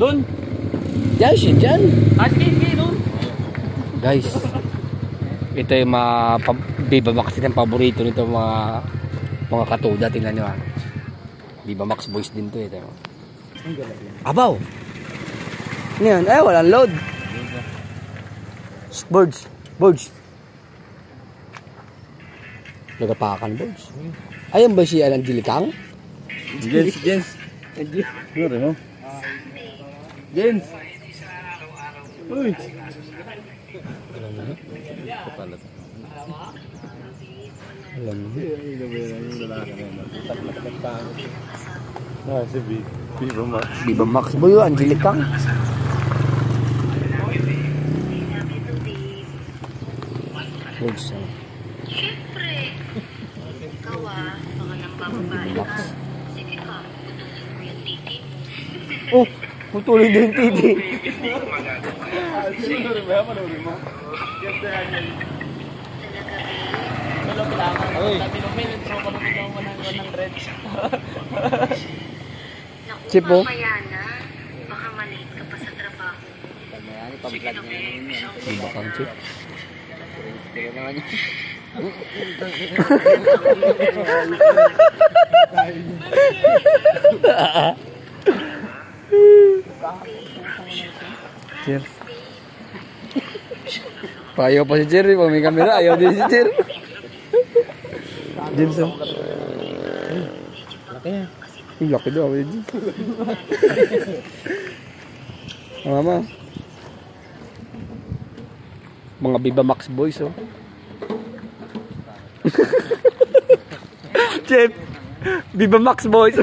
Doon. Diyan, shit dyan. Sige, doon. Guys, ito yung mga Viva Max yung paborito nito mga katuda. Tingnan nyo ha. Viva Max boys din to. Ito. Abaw! Ano yan? Ay, walang load. Birds. Birds. Nagapakan birds. Ayan ba siya ng dilikang? Jens. Ano mo? Jens. Uy. Alam mo. Si Viva Max. Viva Max boy, Angelicang. Birds. Siyempre. Ikaw baka nang bababae ka. Sige ka, putulin mo yung titi. Oh, putulin din yung titi. Chipo? Mamaya na. Baka malate ka pa sa trabaho. Sige na, babe. Viva Kang chip. Cheers. Payaw pa si Jerry, pag may kamera, ayaw din si Jerry. James, oh. Laki yan. Laki daw, James. Mama. Mga Viva Max boys, oh. Chef, Viva Max boys.